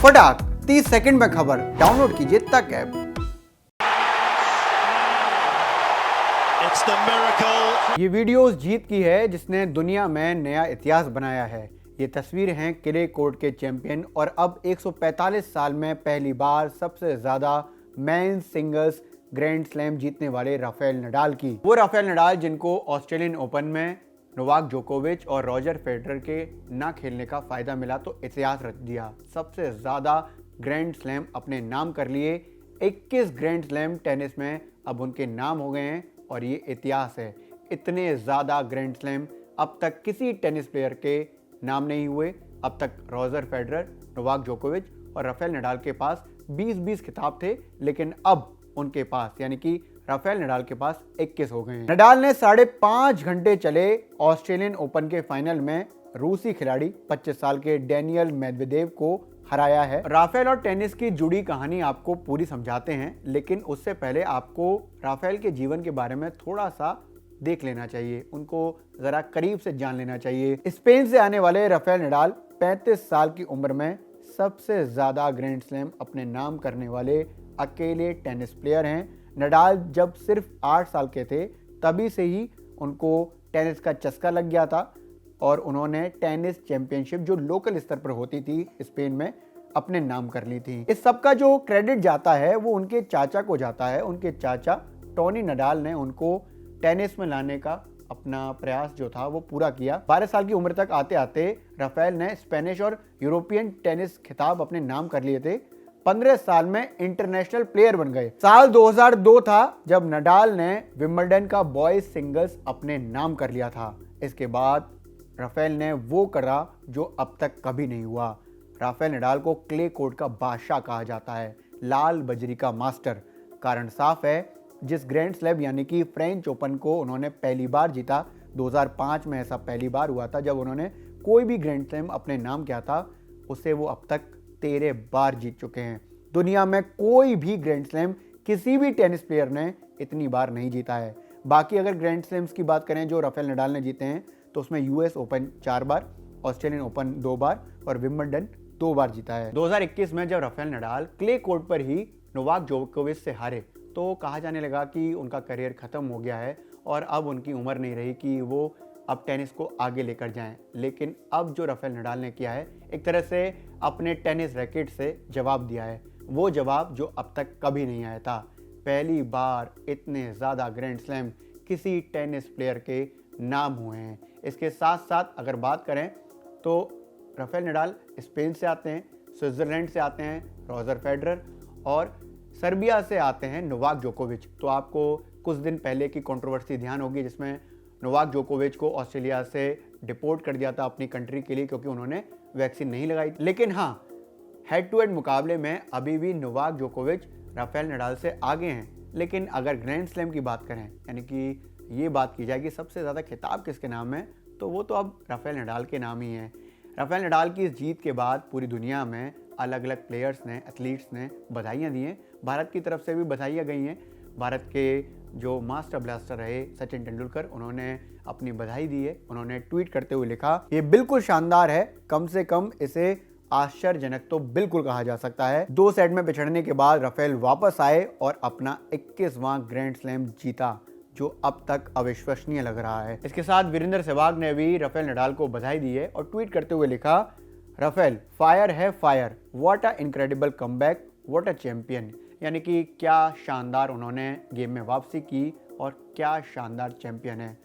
फटाक 30 सेकंड में खबर डाउनलोड कीजिए तक ऐप। ये वीडियो उस जीत की है जिसने दुनिया में नया इतिहास बनाया है। ये तस्वीर हैं क्ले कोर्ट के चैंपियन और अब 145 साल में पहली बार सबसे ज्यादा मेंस सिंगल्स ग्रैंड स्लैम जीतने वाले राफेल नडाल की। वो राफेल नडाल जिनको ऑस्ट्रेलियन ओपन में नोवाक जोकोविच और रॉजर फेडरर के ना खेलने का फायदा मिला तो इतिहास रच दिया। सबसे ज्यादा ग्रैंड स्लैम अपने नाम कर लिए। 21 ग्रैंड स्लैम टेनिस में अब उनके नाम हो गए हैं और ये इतिहास है। इतने ज्यादा ग्रैंड स्लैम अब तक किसी टेनिस प्लेयर के नाम नहीं हुए। अब तक रॉजर फेडरर, नोवाक जोकोविच और राफेल नडाल के पास 20-20 खिताब थे, लेकिन अब उनके पास यानी कि राफेल नडाल के पास 21 हो गए हैं। नडाल ने 5.5 घंटे चले ऑस्ट्रेलियन ओपन के फाइनल में रूसी खिलाड़ी 25 साल के डेनियल मेदवेदेव को हराया है। राफेल और टेनिस की जुड़ी कहानी आपको पूरी समझाते हैं, लेकिन उससे पहले आपको राफेल के जीवन के बारे में थोड़ा सा देख लेना चाहिए, उनको जरा करीब से जान लेना चाहिए। स्पेन से आने वाले राफेल नडाल 35 साल की उम्र में सबसे ज्यादा ग्रैंड स्लैम अपने नाम करने वाले अकेले टेनिस प्लेयर हैं। नडाल जब सिर्फ 8 साल के थे तभी से ही उनको टेनिस का चस्का लग गया था और उन्होंने टेनिस चैंपियनशिप जो लोकल स्तर पर होती थी स्पेन में अपने नाम कर ली थी। इस सब का जो क्रेडिट जाता है वो उनके चाचा को जाता है। उनके चाचा टोनी नडाल ने उनको टेनिस में लाने का अपना प्रयास जो था वो पूरा किया। 12 साल की उम्र तक आते आते राफेल ने स्पेनिश और यूरोपियन टेनिस खिताब अपने नाम कर लिए थे। 15 साल में इंटरनेशनल प्लेयर बन गए। साल 2002 था जब नडाल ने विंबलडन का बॉयज सिंगल्स अपने नाम कर लिया था। इसके बाद राफेल ने वो करा जो अब तक कभी नहीं हुआ। राफेल नडाल को क्ले कोर्ट का बादशाह कहा जाता है, लाल बजरी का मास्टर। कारण साफ है, जिस ग्रैंड स्लैम यानी कि फ्रेंच ओपन को उन्होंने पहली बार जीता, 2005 में ऐसा पहली बार हुआ था जब उन्होंने कोई भी ग्रैंड स्लैम अपने नाम किया था, उसे वो अब तक 13 बार जीत चुके हैं। दुनिया में कोई भी ग्रैंड स्लैम किसी भी टेनिस प्लेयर ने इतनी बार नहीं जीता है। बाकी अगर ग्रैंड स्लैम्स की बात करें जो राफेल नडाल ने जीते हैं तो उसमें यूएस ओपन 4 बार, ऑस्ट्रेलियन ओपन 2 बार और विंबलडन 2 बार जीता है। 2021 में जब राफेल नडाल क्ले कोर्ट पर ही नोवाक जोकोविच से हारे तो कहा जाने लगा कि उनका करियर खत्म हो गया है और अब उनकी उम्र नहीं रही कि वो अब टेनिस को आगे लेकर जाएं। लेकिन अब जो राफेल नडाल ने किया है, एक तरह से अपने टेनिस रैकेट से जवाब दिया है। वो जवाब जो अब तक कभी नहीं आया था। पहली बार इतने ज़्यादा ग्रैंड स्लैम किसी टेनिस प्लेयर के नाम हुए हैं। इसके साथ साथ अगर बात करें तो राफेल नडाल स्पेन से आते हैं, स्विट्ज़रलैंड से आते हैं रॉजर फेडरर और सर्बिया से आते हैं नोवाक जोकोविच। तो आपको कुछ दिन पहले की कंट्रोवर्सी ध्यान होगी जिसमें नोवाक जोकोविच को ऑस्ट्रेलिया से डिपोर्ट कर दिया था अपनी कंट्री के लिए क्योंकि उन्होंने वैक्सीन नहीं लगाई। लेकिन हाँ, हेड टू हेड मुकाबले में अभी भी नोवाक जोकोविच राफेल नडाल से आगे हैं। लेकिन अगर ग्रैंड स्लैम की बात करें, यानी कि ये बात की जाए कि सबसे ज़्यादा खिताब किसके नाम है, तो वो तो अब राफेल नडाल के नाम ही है। राफेल नडाल की इस जीत के बाद पूरी दुनिया में अलग अलग प्लेयर्स ने, एथलीट्स ने बधाइयाँ दी हैं। भारत की तरफ से भी बधाइयाँ गई हैं। भारत के जो मास्टर ब्लास्टर रहे सचिन तेंदुलकर, उन्होंने अपनी बधाई दी है। उन्होंने ट्वीट करते हुए लिखा, ये बिल्कुल शानदार है, कम से कम इसे आश्चर्यजनक तो बिल्कुल कहा जा सकता है। 2 सेट में पिछड़ने के बाद राफेल वापस आए और अपना 21वां ग्रैंड स्लैम जीता, जो अब तक अविश्वसनीय लग रहा है। इसके साथ वीरेंद्र सहवाग ने भी राफेल नडाल को बधाई दी है और ट्वीट करते हुए लिखा, राफेल फायर है fire, what a incredible comeback, what a champion. यानी कि क्या शानदार उन्होंने गेम में वापसी की और क्या शानदार चैंपियन है।